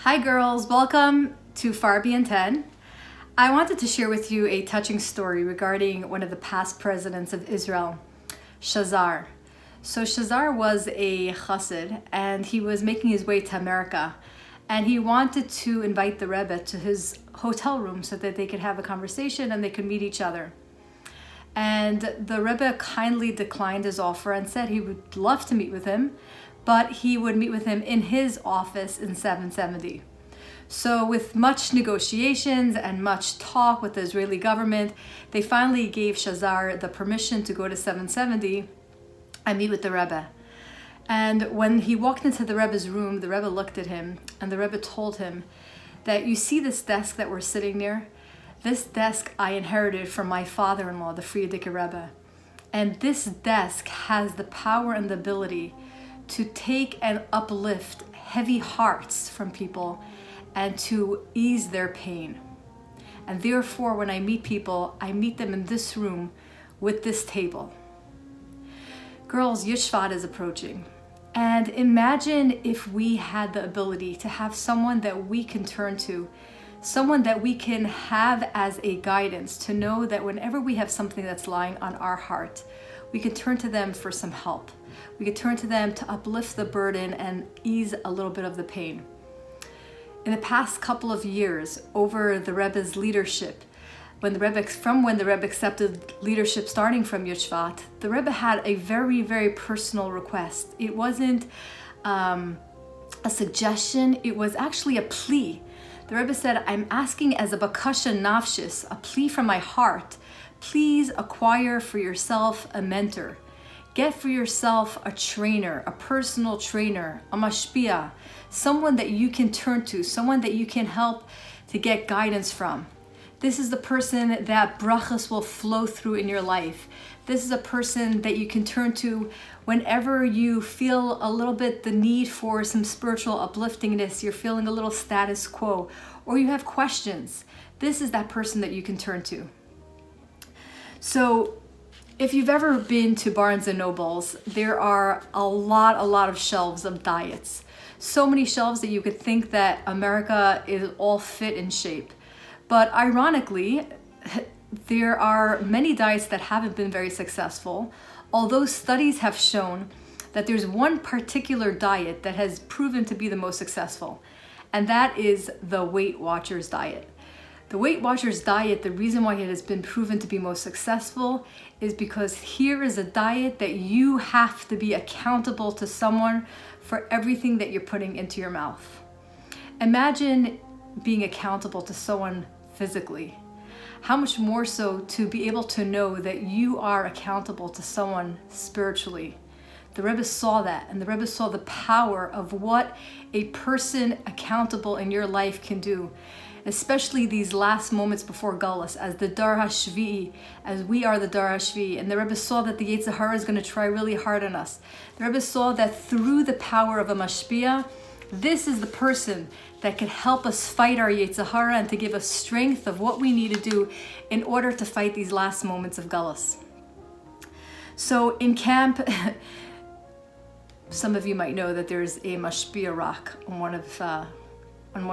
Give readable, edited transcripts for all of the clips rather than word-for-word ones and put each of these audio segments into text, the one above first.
Hi girls, welcome to Farby and 10. I wanted to share with you a touching story regarding one of the past presidents of Israel, Shazar. So Shazar was a chassid and he was making his way to America, and he wanted to invite the Rebbe to his hotel room so that they could have a conversation and they could meet each other. And the Rebbe kindly declined his offer and said he would love to meet with him, but he would meet with him in his office in 770. So with much negotiations and much talk with the Israeli government, they finally gave Shazar the permission to go to 770 and meet with the Rebbe. And when he walked into the Rebbe's room, the Rebbe looked at him and the Rebbe told him that, you see this desk that we're sitting near? This desk I inherited from my father-in-law, the Frierdiker Rebbe. And this desk has the power and the ability to take and uplift heavy hearts from people and to ease their pain. And therefore, when I meet people, I meet them in this room with this table. Girls, Yeshvat is approaching. And imagine if we had the ability to have someone that we can turn to, someone that we can have as a guidance, to know that whenever we have something that's lying on our heart, we can turn to them for some help. We could turn to them to uplift the burden and ease a little bit of the pain. In the past couple of years, over the Rebbe's leadership, when the Rebbe accepted leadership starting from Yeshvat, the Rebbe had a very, very personal request. It wasn't a suggestion, it was actually a plea. The Rebbe said, I'm asking as a bakasha nafshis, a plea from my heart. Please acquire for yourself a mentor. Get for yourself a trainer, a personal trainer, a mashpia, someone that you can turn to, someone that you can help to get guidance from. This is the person that brachas will flow through in your life. This is a person that you can turn to whenever you feel a little bit the need for some spiritual upliftingness, you're feeling a little status quo, or you have questions. This is that person that you can turn to. So, if you've ever been to Barnes and Nobles, there are a lot of shelves of diets. So many shelves that you could think that America is all fit in shape. But ironically, there are many diets that haven't been very successful, although studies have shown that there's one particular diet that has proven to be the most successful, and that is the Weight Watchers diet. The Weight Watchers diet, the reason why it has been proven to be most successful is because here is a diet that you have to be accountable to someone for everything that you're putting into your mouth. Imagine being accountable to someone physically. How much more so to be able to know that you are accountable to someone spiritually. The Rebbe saw that, and the Rebbe saw the power of what a person accountable in your life can do, especially these last moments before Galus, as the Dar HaShvi'i, as we are the Dar HaShvi'i. And the Rebbe saw that the Yetzer Hara is going to try really hard on us. The Rebbe saw that through the power of a mashpia, this is the person that can help us fight our Yetzer Hara and to give us strength of what we need to do in order to fight these last moments of Galus. So in camp, some of you might know that there's a mashpia rock on one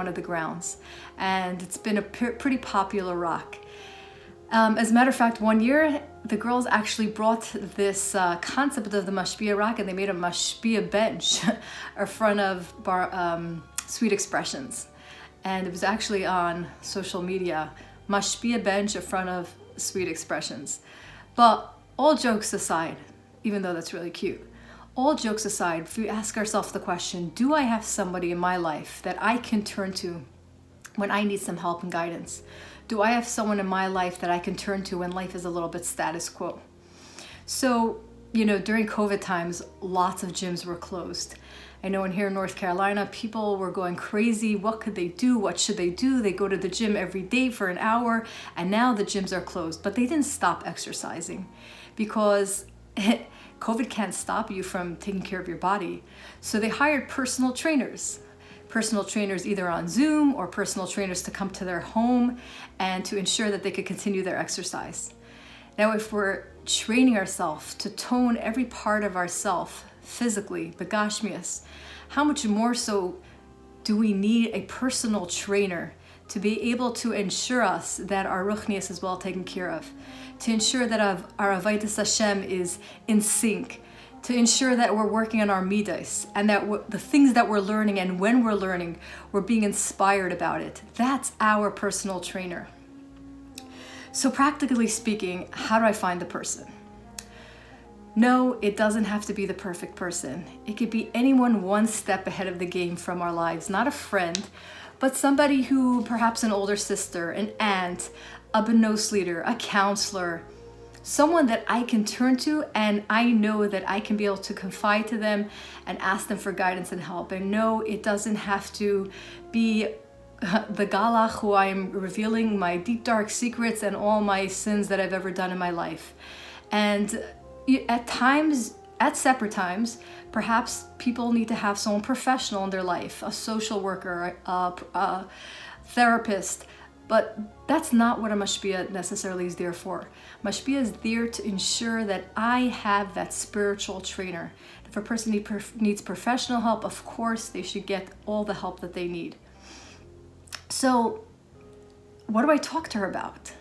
of the grounds, and it's been a pretty popular rock. As a matter of fact, one year the girls actually brought this concept of the mashpia rock, and they made a mashpia bench in front of Sweet Expressions, and it was actually on social media, mashpia bench in front of Sweet Expressions. But all jokes aside, even though that's really cute, all jokes aside, if we ask ourselves the question, do I have somebody in my life that I can turn to when I need some help and guidance? Do I have someone in my life that I can turn to when life is a little bit status quo? So, during COVID times, lots of gyms were closed. I know here in North Carolina, people were going crazy. What could they do? What should they do? They go to the gym every day for an hour, and now the gyms are closed. But they didn't stop exercising because COVID can't stop you from taking care of your body. So they hired personal trainers either on Zoom or personal trainers to come to their home and to ensure that they could continue their exercise. Now, if we're training ourselves to tone every part of ourself physically, begashmias, how much more so do we need a personal trainer to be able to ensure us that our ruchnius is well taken care of, to ensure that our Yehudis Hashem is in sync, to ensure that we're working on our midas, and that the things that we're learning and when we're learning, we're being inspired about it. That's our personal trainer. So practically speaking, how do I find the person? No, it doesn't have to be the perfect person. It could be anyone one step ahead of the game from our lives, not a friend, but somebody who, perhaps an older sister, an aunt, a benos leader, a counselor, someone that I can turn to and I know that I can be able to confide to them and ask them for guidance and help. And no, it doesn't have to be the galach who I'm revealing my deep dark secrets and all my sins that I've ever done in my life. And at times, at separate times, perhaps people need to have someone professional in their life, a social worker, a therapist, but that's not what a mashpia necessarily is there for. Mashpia is there to ensure that I have that spiritual trainer. If a person needs professional help, of course, they should get all the help that they need. So what do I talk to her about?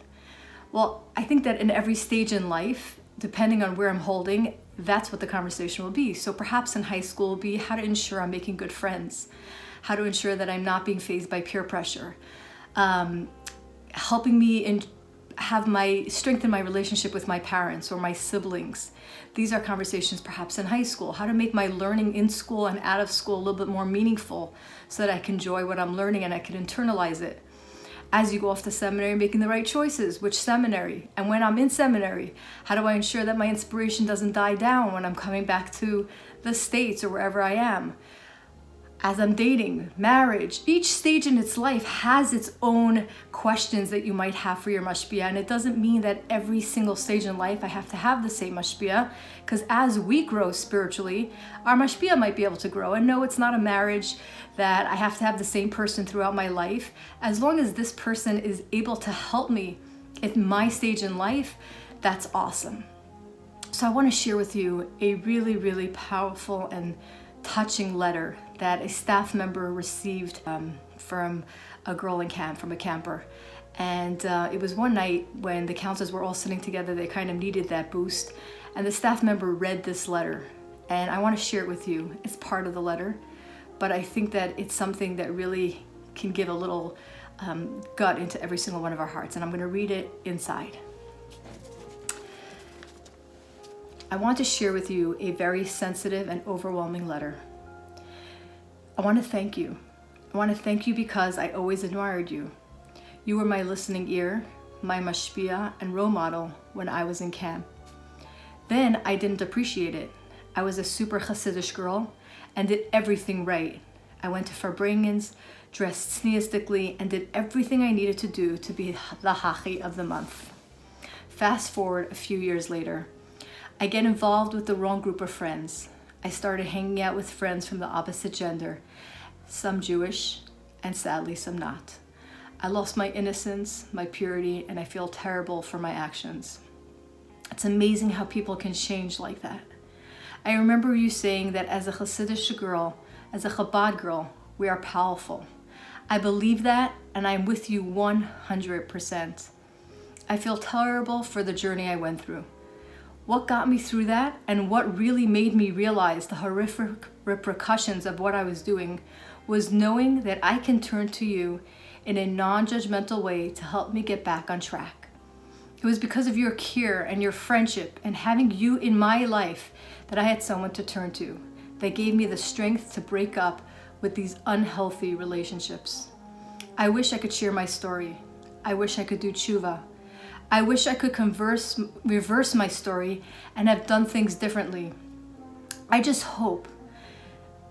Well, I think that in every stage in life, depending on where I'm holding, that's what the conversation will be. So perhaps in high school will be how to ensure I'm making good friends, how to ensure that I'm not being fazed by peer pressure, helping me have my strengthen my relationship with my parents or my siblings. These are conversations perhaps in high school, how to make my learning in school and out of school a little bit more meaningful so that I can enjoy what I'm learning and I can internalize it. As you go off to seminary, making the right choices, which seminary, and when I'm in seminary, how do I ensure that my inspiration doesn't die down when I'm coming back to the States or wherever I am? As I'm dating, marriage, each stage in its life has its own questions that you might have for your mashpia, and it doesn't mean that every single stage in life I have to have the same mashpia, because as we grow spiritually, our mashpia might be able to grow. And no, it's not a marriage that I have to have the same person throughout my life. As long as this person is able to help me at my stage in life, that's awesome. So I want to share with you a really, really powerful and touching letter that a staff member received from a girl in camp, from a camper. And it was one night when the counselors were all sitting together, they kind of needed that boost. And the staff member read this letter. And I want to share it with you. It's part of the letter, but I think that it's something that really can give a little gut into every single one of our hearts. And I'm going to read it inside. I want to share with you a very sensitive and overwhelming letter. I want to thank you. I want to thank you because I always admired you. You were my listening ear, my mashpia and role model when I was in camp. Then I didn't appreciate it. I was a super Hasidish girl and did everything right. I went to Farbrengens, dressed tzniistically, and did everything I needed to do to be the hachi of the month. Fast forward a few years later, I get involved with the wrong group of friends. I started hanging out with friends from the opposite gender, some Jewish, and sadly some not. I lost my innocence, my purity, and I feel terrible for my actions. It's amazing how people can change like that. I remember you saying that as a Hasidic girl, as a Chabad girl, we are powerful. I believe that, and I'm with you 100%. I feel terrible for the journey I went through. What got me through that, and what really made me realize the horrific repercussions of what I was doing, was knowing that I can turn to you in a non-judgmental way to help me get back on track. It was because of your care and your friendship and having you in my life that I had someone to turn to, that gave me the strength to break up with these unhealthy relationships. I wish I could share my story. I wish I could do tshuva. I wish I could reverse my story and have done things differently. I just hope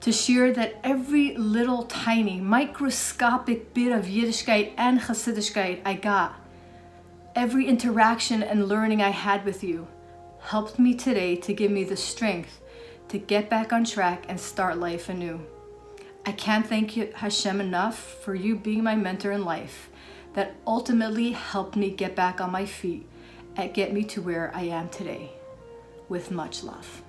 to share that every little tiny microscopic bit of Yiddishkeit and Hasidishkeit I got, every interaction and learning I had with you, helped me today to give me the strength to get back on track and start life anew. I can't thank you, Hashem, enough for you being my mentor in life that ultimately helped me get back on my feet and get me to where I am today. With much love.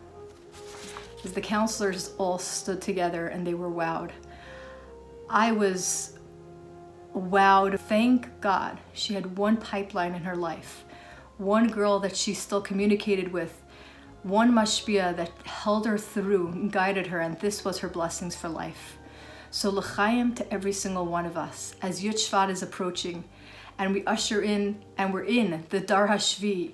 As the counselors all stood together and they were wowed, I was wowed. Thank God she had one pipeline in her life, one girl that she still communicated with, one mashpia that held her through and guided her, and this was her blessings for life. So l'chaim to every single one of us as Yud Shvat is approaching and we usher in and we're in the Dar HaShvi.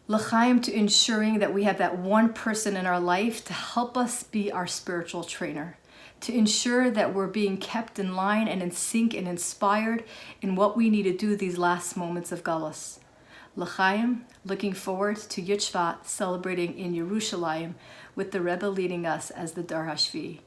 L'chaim to ensuring that we have that one person in our life to help us be our spiritual trainer, to ensure that we're being kept in line and in sync and inspired in what we need to do these last moments of Galus. L'chaim, looking forward to Yud Shvat celebrating in Yerushalayim with the Rebbe leading us as the Dar HaShvi.